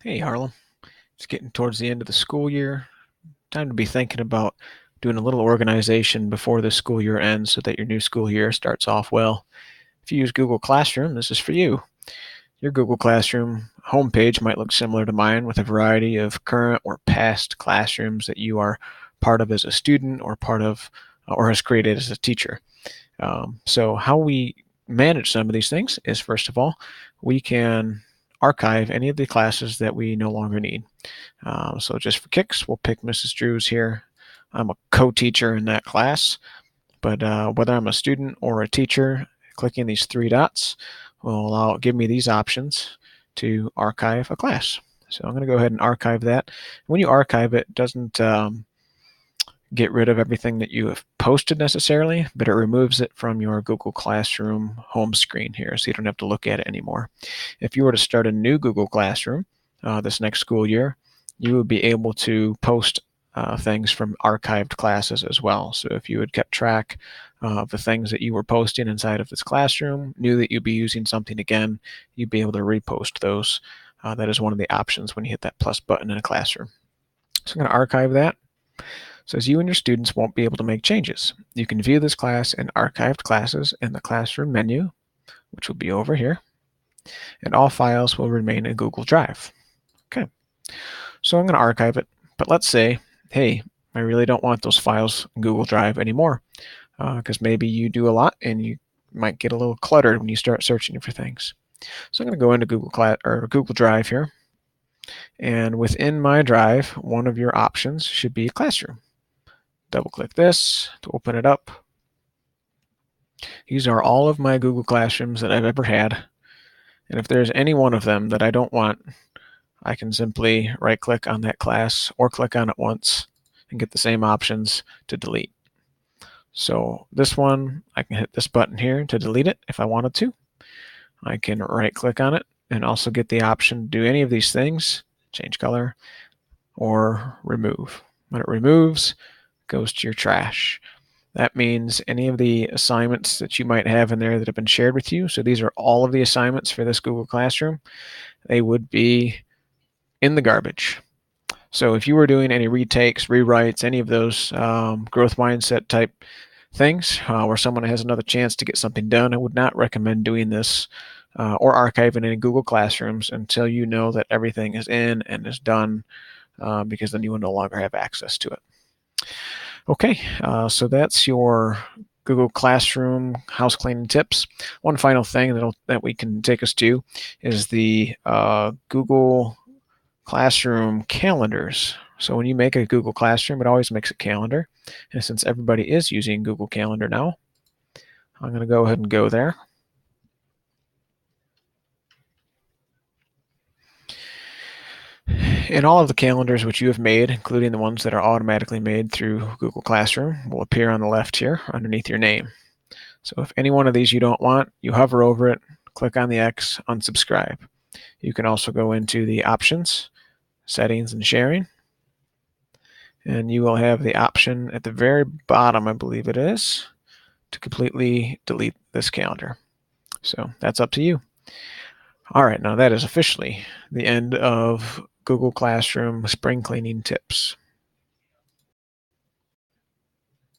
Hey Harlem, it's getting towards the end of the school year. Time to be thinking about doing a little organization before the school year ends so that your new school year starts off well. If you use Google Classroom, this is for you. Your Google Classroom homepage might look similar to mine with a variety of current or past classrooms that you are part of as a student or part of or has created as a teacher. So how we manage some of these things is, first of all, we can archive any of the classes that we no longer need. So just for kicks, we'll pick Mrs. Drews here. I'm a co-teacher in that class, but whether I'm a student or a teacher, clicking these three dots will give me these options to archive a class. So I'm going to go ahead and archive that. When you archive it, it doesn't get rid of everything that you have posted necessarily, but it removes it from your Google Classroom home screen here, so you don't have to look at it anymore. If you were to start a new Google Classroom this next school year, you would be able to post things from archived classes as well. So if you had kept track of the things that you were posting inside of this classroom, knew that you'd be using something again, you'd be able to repost those. That is one of the options when you hit that plus button in a classroom. So I'm going to archive that. Says you and your students won't be able to make changes. You can view this class in archived classes in the classroom menu, which will be over here, and all files will remain in Google Drive. Okay, so I'm going to archive it, but let's say, hey, I really don't want those files in Google Drive anymore, because maybe you do a lot and you might get a little cluttered when you start searching for things. So I'm going to go into Google Drive here, and within my drive, one of your options should be Classroom. Double click this to open it up. These are all of my Google Classrooms that I've ever had. And if there's any one of them that I don't want, I can simply right click on that class or click on it once and get the same options to delete. So this one, I can hit this button here to delete it if I wanted to. I can right click on it and also get the option to do any of these things, change color, or remove. When it removes, it goes to your trash. That means any of the assignments that you might have in there that have been shared with you, so these are all of the assignments for this Google Classroom, they would be in the garbage. So if you were doing any retakes, rewrites, any of those growth mindset type things where someone has another chance to get something done, I would not recommend doing this or archiving in Google Classrooms until you know that everything is in and is done, because then you will no longer have access to it. Okay, so that's your Google Classroom house cleaning tips. One final thing that we can take us to is the Google Classroom calendars. So when you make a Google Classroom, it always makes a calendar. And since everybody is using Google Calendar now, I'm going to go ahead and go there. And all of the calendars which you have made, including the ones that are automatically made through Google Classroom, will appear on the left here underneath your name. So if any one of these you don't want, you hover over it, click on the X, unsubscribe. You can also go into the options, settings, and sharing, and you will have the option at the very bottom, I believe it is, to completely delete this calendar. So that's up to you. All right, now that is officially the end of Google Classroom spring cleaning tips.